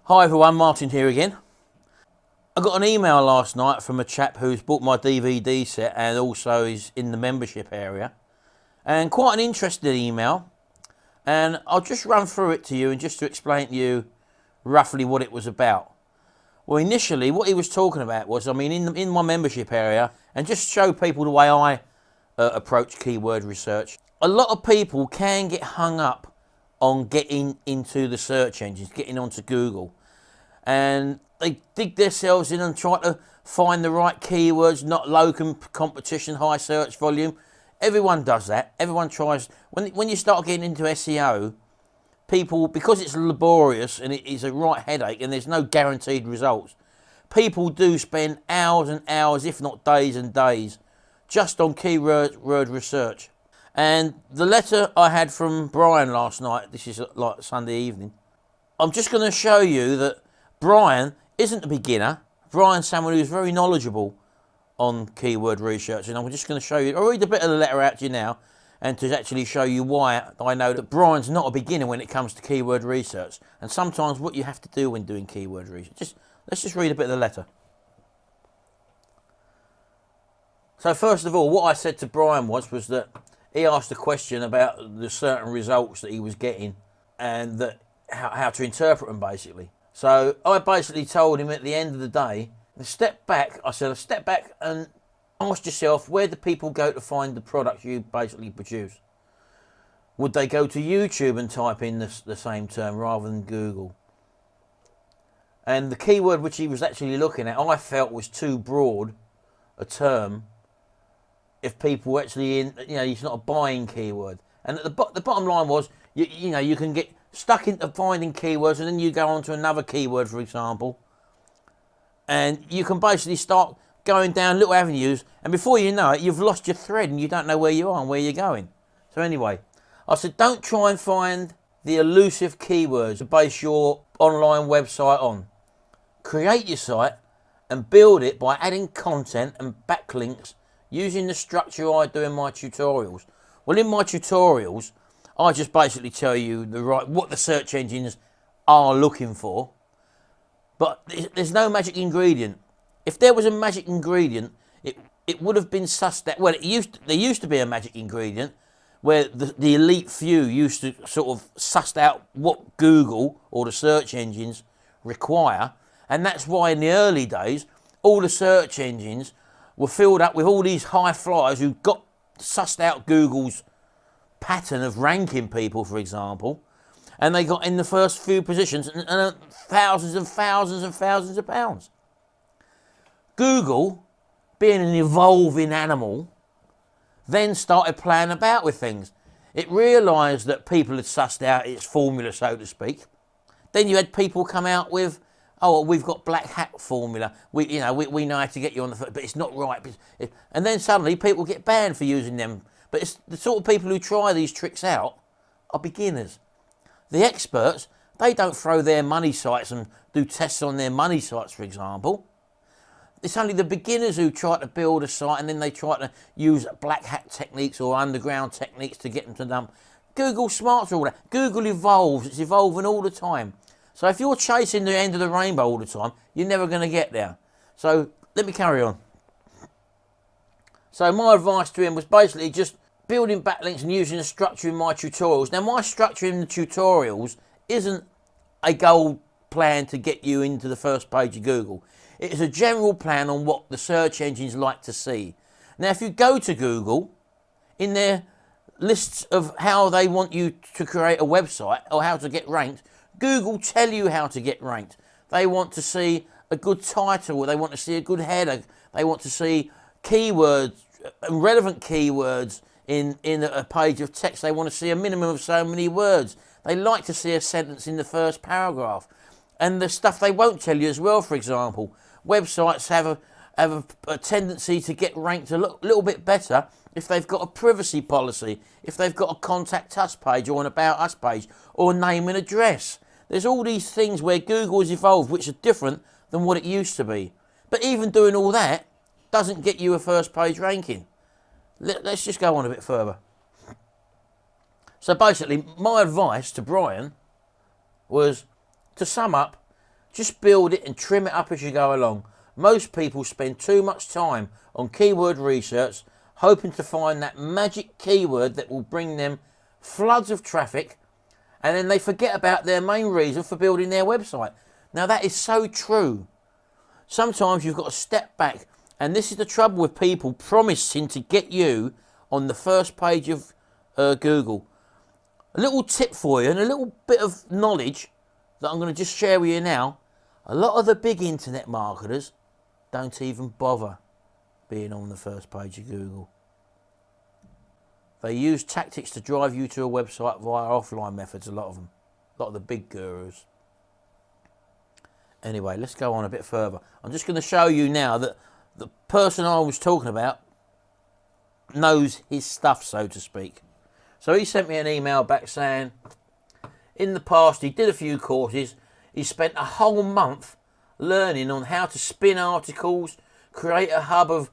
Hi everyone, Martin here again. I got an email last night from a chap who's bought my DVD set and also is in the membership area. And quite an interesting email. And I'll just run through it to you and just to explain to you roughly what it was about. Well, initially what he was talking about was, in my membership area, and just show people the way I approach keyword research. A lot of people can get hung up on getting into the search engines, getting onto Google, and they dig themselves in and try to find the right keywords, not low competition, high search volume. Everyone does that. Everyone tries. When you start getting into SEO, people, because it's laborious and it is a right headache and there's no guaranteed results, people do spend hours and hours, if not days and days, just on keyword research. And the letter I had from Brian last night, this is like Sunday evening, I'm just going to show you that Brian isn't a beginner. Brian's someone who's very knowledgeable on keyword research, and I'm just going to show you, I'll read a bit of the letter out to you now, and to actually show you why I know that Brian's not a beginner when it comes to keyword research, and sometimes what you have to do when doing keyword research. Let's just read a bit of the letter. So first of all, what I said to Brian was that he asked a question about the certain results that he was getting and that how to interpret them, basically. So I basically told him at the end of the day, step back. I said, step back and ask yourself, where do people go to find the products you basically produce? Would they go to YouTube and type in the same term rather than Google? And the keyword which he was actually looking at, I felt was too broad a term. If people were actually it's not a buying keyword. And the bottom line was, you can get stuck into finding keywords and then you go on to another keyword, for example, and you can basically start going down little avenues, and before you know it, you've lost your thread and you don't know where you are and where you're going. So anyway, I said, don't try and find the elusive keywords to base your online website on. Create your site and build it by adding content and backlinks using the structure I do in my tutorials. Well, in my tutorials, I just basically tell you what the search engines are looking for, but there's no magic ingredient. If there was a magic ingredient, it would have been sussed out. Well, there used to be a magic ingredient where the elite few used to sort of suss out what Google or the search engines require, and that's why in the early days all the search engines were filled up with all these high flyers who got sussed out Google's pattern of ranking people, for example, and they got in the first few positions and earned thousands and thousands and thousands of pounds. Google, being an evolving animal, then started playing about with things. It realised that people had sussed out its formula, so to speak. Then you had people come out with, oh, we've got black hat formula. We know how to get you on the foot, but it's not right. And then suddenly people get banned for using them. But it's the sort of people who try these tricks out are beginners. The experts, they don't throw their money sites and do tests on their money sites, for example. It's only the beginners who try to build a site and then they try to use black hat techniques or underground techniques to get them to dump. Google's smart for all that. Google evolves. It's evolving all the time. So if you're chasing the end of the rainbow all the time, you're never going to get there. So let me carry on. So my advice to him was basically just building backlinks and using the structure in my tutorials. Now, my structure in the tutorials isn't a goal plan to get you into the first page of Google. It is a general plan on what the search engines like to see. Now, if you go to Google, in their lists of how they want you to create a website or how to get ranked, Google tell you how to get ranked. They want to see a good title, they want to see a good header, they want to see keywords, relevant keywords in a page of text. They want to see a minimum of so many words. They like to see a sentence in the first paragraph. And the stuff they won't tell you as well, for example, websites have a tendency to get ranked a little bit better if they've got a privacy policy, if they've got a contact us page or an about us page or a name and address. There's all these things where Google has evolved which are different than what it used to be. But even doing all that doesn't get you a first page ranking. Let's just go on a bit further. So basically, my advice to Brian was, to sum up, Just build it and trim it up as you go along. Most people spend too much time on keyword research, hoping to find that magic keyword that will bring them floods of traffic, and then they forget about their main reason for building their website. Now that is so true. Sometimes you've got to step back, and this is the trouble with people promising to get you on the first page of Google. A little tip for you and a little bit of knowledge that I'm going to just share with you now. A lot of the big internet marketers don't even bother being on the first page of Google. They use tactics to drive you to a website via offline methods, a lot of them. A lot of the big gurus. Anyway, let's go on a bit further. I'm just going to show you now that the person I was talking about knows his stuff, so to speak. So he sent me an email back saying, in the past he did a few courses. He spent a whole month learning on how to spin articles, create a hub of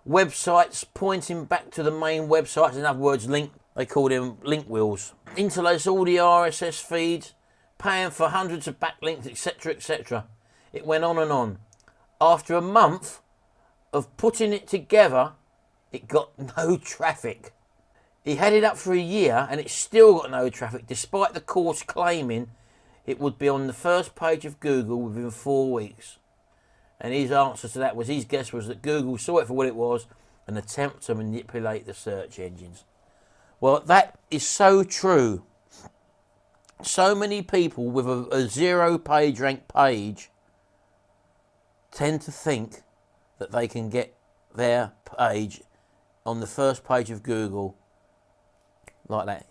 websites pointing back to the main websites, in other words, they call them link wheels. Interlace all the RSS feeds, paying for hundreds of backlinks, etc., etc. It went on and on. After a month of putting it together, it got no traffic. He had it up for a year and it still got no traffic, despite the course claiming it would be on the first page of Google within 4 weeks. And his answer to that was, his guess was that Google saw it for what it was and attempted to manipulate the search engines. Well, that is so true. So many people with a 0 page rank page tend to think that they can get their page on the first page of Google like that.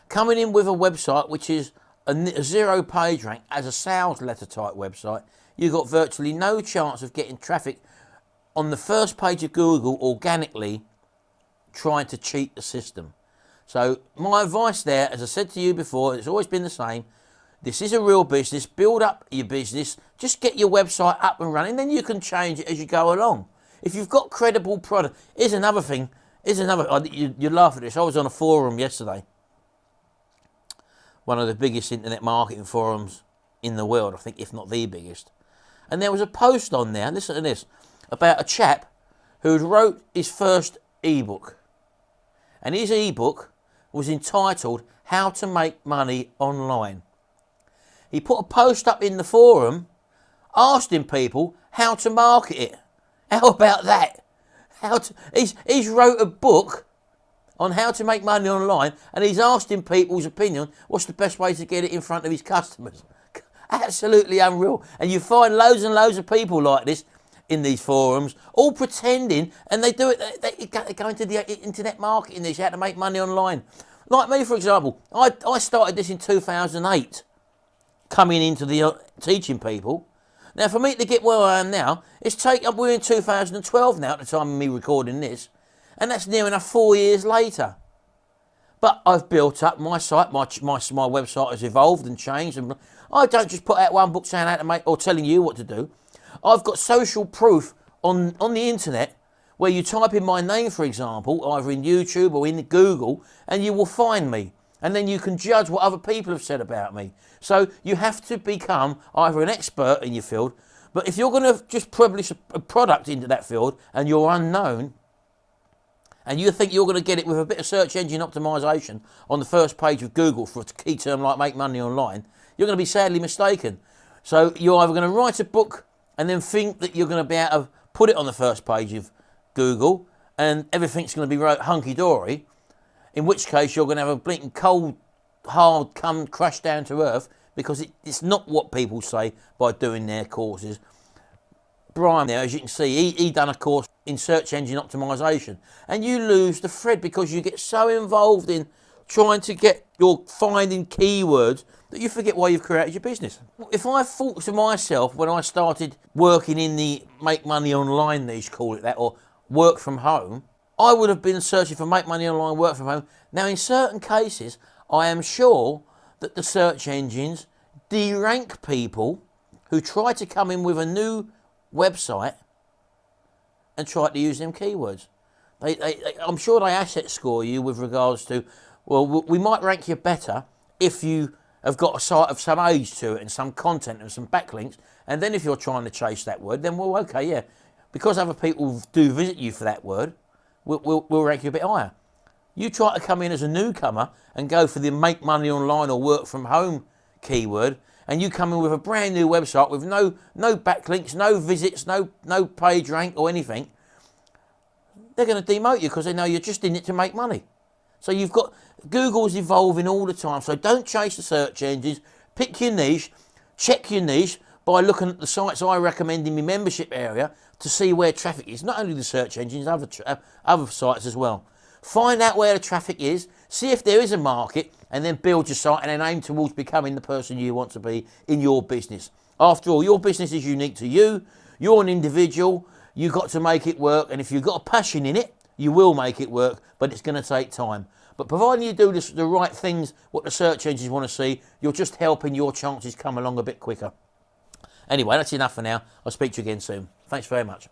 Coming in with a website which is a 0 page rank as a sales letter type website, you've got virtually no chance of getting traffic on the first page of Google organically, trying to cheat the system. So my advice there, as I said to you before, it's always been the same. This is a real business. Build up your business. Just get your website up and running. Then you can change it as you go along. If you've got credible product, here's another thing. You laugh at this. I was on a forum yesterday. One of the biggest internet marketing forums in the world, I think, if not the biggest. And there was a post on there, listen to this, about a chap who wrote his first ebook. And his ebook was entitled How to Make Money Online. He put a post up in the forum asking people how to market it. How about that? He's wrote a book on how to make money online, and he's asking people's opinion, what's the best way to get it in front of his customers. Absolutely unreal. And you find loads and loads of people like this in these forums, all pretending, and they do it, they go into the internet marketing, this, how to make money online. Like me, for example, I started this in 2008, coming into the teaching people. Now, for me to get where I am now, we're in 2012 now at the time of me recording this, and that's near enough 4 years later. But I've built up my site, my website has evolved and changed, and I don't just put out one book saying how to make, or telling you what to do. I've got social proof on the internet where you type in my name, for example, either in YouTube or in Google, and you will find me. And then you can judge what other people have said about me. So you have to become either an expert in your field, but if you're going to just publish a product into that field and you're unknown, and you think you're going to get it with a bit of search engine optimization on the first page of Google for a key term like make money online, you're going to be sadly mistaken. So you're either going to write a book and then think that you're going to be able to put it on the first page of Google and everything's going to be hunky-dory, in which case you're going to have a blinking cold, hard crash down to earth, because it's not what people say by doing their courses. Brian there, as you can see, he done a course in search engine optimization, and you lose the thread because you get so involved in trying to get your finding keywords that you forget why you've created your business. If I thought to myself when I started working in the make money online niche, call it that, or work from home, I would have been searching for make money online, work from home. Now, in certain cases, I am sure that the search engines de-rank people who try to come in with a new website and try to use them keywords. I'm sure they asset score you with regards to, well, we might rank you better if you have got a site of some age to it and some content and some backlinks, And then if you're trying to chase that word, then, well, okay, yeah. Because other people do visit you for that word, we'll rank you a bit higher. You try to come in as a newcomer and go for the make money online or work from home keyword, and you come in with a brand new website with no backlinks, no visits, no page rank or anything, they're going to demote you because they know you're just in it to make money. So you've got, Google's evolving all the time, so don't chase the search engines, pick your niche, check your niche by looking at the sites I recommend in my membership area to see where traffic is, not only the search engines, other sites as well. Find out where the traffic is, see if there is a market, and then build your site and then aim towards becoming the person you want to be in your business. After all, your business is unique to you. You're an individual. You've got to make it work, and if you've got a passion in it, you will make it work, but it's going to take time. But providing you do the right things, what the search engines want to see, you're just helping your chances come along a bit quicker. Anyway, that's enough for now. I'll speak to you again soon. Thanks very much.